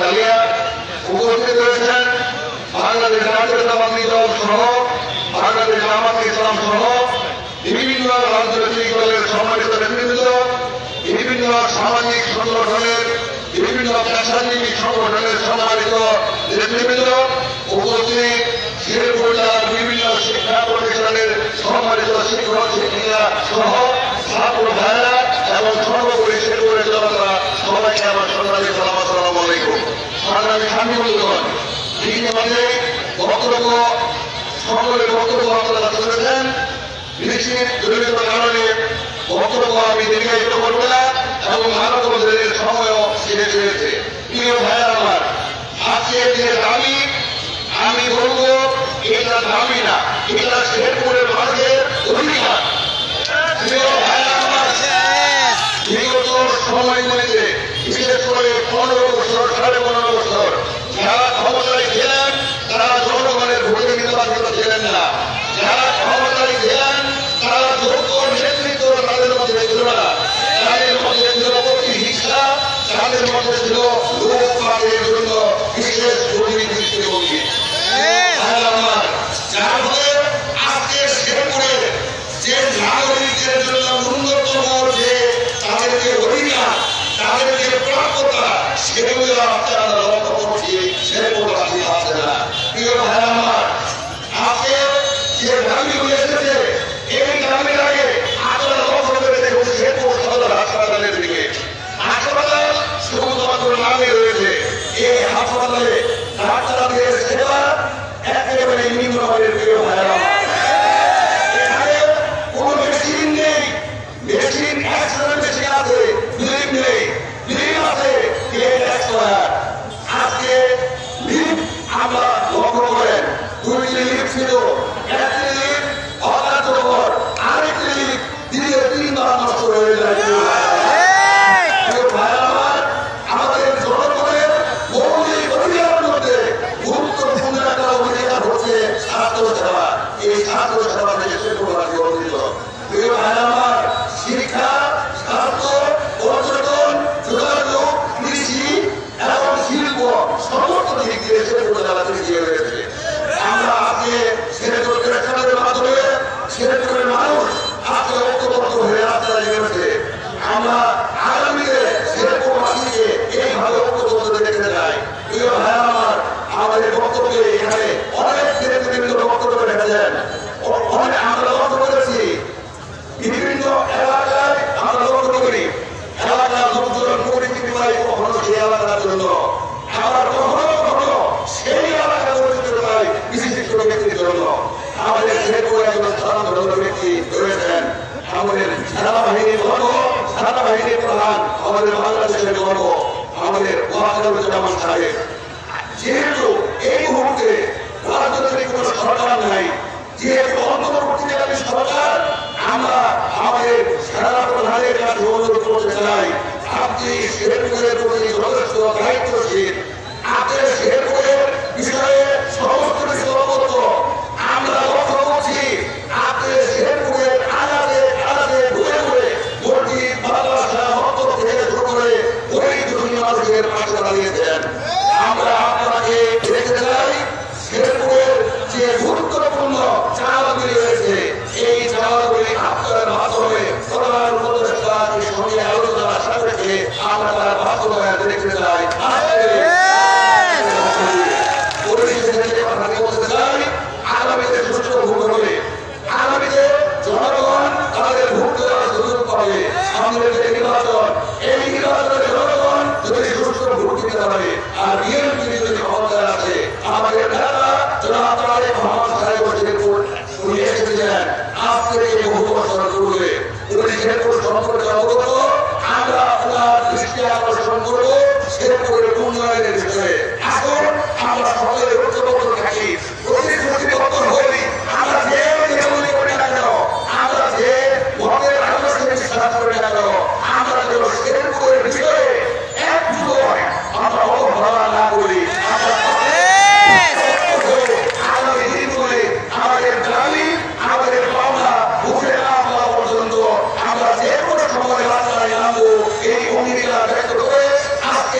আলিয়া উপস্থিত রয়েছেন বাংলাদেশ জাতীয়তাবাদী দল সহ বাংলাদেশ জামায়াতে ইসলাম সহ বিভিন্ন রাজনৈতিক দলের সম্মানিত নেতৃবৃন্দ, বিভিন্ন সামাজিক সংগঠনের, বিভিন্ন পেশাজীবী সংগঠনের সম্মানিত নেতৃবৃন্দ, উপস্থিত শেরপুর জেলার বিভিন্ন শিক্ষা প্রতিষ্ঠানের সম্মানিত শিক্ষক শিক্ষিকা সহ ছাত্র ভাইয়েরা এবং সর্বোপরি শেরপুরের জনতা, সবাইকে আমার সংগ্রামী সালাম, আসসালামু আলাইকুম। সংগ্রামী স্বামী বন্ধুগণ, ইতিমধ্যে বক্তব্য সকলের বক্তব্য আপনারা শুনেছেন। নিশ্চিত জড়িত কারণে বক্তব্য আমি দীর্ঘায়িত করব না এবং মানব বন্ধের সময়ও শেষ হয়েছে। প্রিয় ভাইয়ের আমার, আজকে যে দাবি আমি বলবো এটা দাবি না, এটা শেরপুরের মানুষের অধিকার। প্রিয় ভাইয়ের আমার, বিগত সময়গুলিতে বিশেষ করে 15 বছর 15.5 বছর যারা ক্ষমতায় ছিলেন তারা জনগণের ভোটে নির্বাচিত ছিলেন না। যারা ক্ষমতায় ছিলেন তারা যোগ্য নেতৃত্ব তাদের মধ্যে ছিল না। তাদের মধ্যে ছিল হিংসা, তাদের মধ্যে ছিল লোক লাভের জন্য বিশেষ গভীর দৃষ্টিভঙ্গি। যার ফলে আজকে শেরপুরে যে নাগরিকদের জন্য ন্যূনতম যে তাদের যে অধিকার, তাদের যে প্রাপ্যতা, সেগুলো আপনারা লক্ষ্য করছি শেরপুরবাসী পাচ্ছে না। প্রিয় ভাই আমার, আজকে যে দাবিগুলো এসেছে এই দাবির আগে আপনারা লক্ষ্য করে দেখুন শেরপুর সদর হাসপাতালের দিকে। হাসপাতাল শুধুমাত্র নামে রয়েছে, এই হাসপাতালে ডাক্তারদের সেবা একেবারে নিম্নমানের। প্রিয় ভাই আমার, এখানে কোনো মেশিন নেই, মেশিন এক্সরে মেশিন আছে, লিফট নেই, লিফট আছে আজকে লিফট আমরা লক্ষ্য করেন 2টি লিফট ছিল, একটি লিফট অকার্যকর, আরেকটি লিফট দিয়ে 3 বার নষ্ট হয়ে যায়। আমাদের জনগণের মৌলিক অধিকারের মধ্যে গুরুত্বপূর্ণ একটা অধিকার হচ্ছে ছাত্র সেবা। এই ছাত্র সেবা থেকে শেরপুরবাসী বঞ্চিত। প্রিয় ভাই আমার, শিক্ষা, স্বাস্থ্য, পর্যটন, যোগাযোগ, কৃষি এবং শিল্প সমস্ত দিক দিয়ে শেরপুর জেলা পিছিয়ে রয়েছে। আমরা আজকে শেরপুর প্রেক্ষাপটের মাধ্যমে শেরপুরের মানুষ আজকে ঐক্যবদ্ধ হয়ে রাস্তায় নেমেছে। আমরা আগামীতে শেরপুরবাসীকে এইভাবে ঐক্যবদ্ধ দেখতে চাই। প্রিয় ভাই আমার, আমাদের বক্তব্যে এখানে অনেক নেতৃবৃন্দ বক্তব্য রেখেছেন। আমরা লক্ষ্য করেছি বিভিন্ন এলাকায়, আমরা লক্ষ্য করি এলাকার লোকজন পরিচিতি পাই কখনো সেই এলাকার জন্য, আবার কখনো কখনো সেই এলাকার পরিচিতি পাই বিশিষ্ট ব্যক্তির জন্য। আমাদের শেরপুরে একজন স্বনামধন্য ব্যক্তি রয়েছেন, আমাদের সেনাবাহিনীর গর্ব, সেনাবাহিনীর প্রধান, আমাদের বাংলাদেশের গর্ব, আমাদের ওয়াকারুজ্জামান সাহেব। যেহেতু এই মুহূর্তে রাজনৈতিক কোন সরকার নাই, যেহেতু অন্তর্বর্তীকালীন সরকার, আমরা আমাদের সেনা প্রধানের কাছে অনুরোধ করতে চাই, আপনি শেরপুরের প্রতি যথেষ্ট দায়িত্বশীল, আপনি শেরপুরের বিষয়ে সমস্ত কিছু অবগত। আমরা লক্ষ্য করছি আপনি শেরপুরের আলাদে আলাদে ঘুরে ঘুরে মসজিদ, মাদ্রাসা, মক্তব থেকে শুরু করে গরিব দুঃখী মানুষের পাশে দাঁড়িয়েছেন। আমরা আপনাকে দেখতে চাই শেরপুরের যে গুরুত্বপূর্ণ চাওয়াগুলি রয়েছে, এই চাওয়াগুলি আপনার মাধ্যমে প্রধান উপদেষ্টার সঙ্গে আলোচনার সাপেক্ষে আমরা তার বাস্তবায়ন দেখতে চাই। আগামীতে সুস্থ ভোট হবে, আগামীতে জনগণ তাদের ভোট দেওয়ার সুযোগ পাবে। সামনের যে নির্বাচন, এই নির্বাচনে জনগণ যদি সুস্থ ভোট দিতে পারে, আর বিএনপি যদি ক্ষমতায় আসে, আমাদের নেতা জনাব তারেক রহমান সাহেব শেরপুর উনি এসেছিলেন আজ থেকে বহু বছর পূর্বে। উনি শেরপুর সম্পর্কে অবগত। আমরা আপনার দৃষ্টি আকর্ষণ করবো শেরপুরের উন্নয়নের বিষয়ে। এখন আমরা সকলে ঐক্যবদ্ধ থাকি,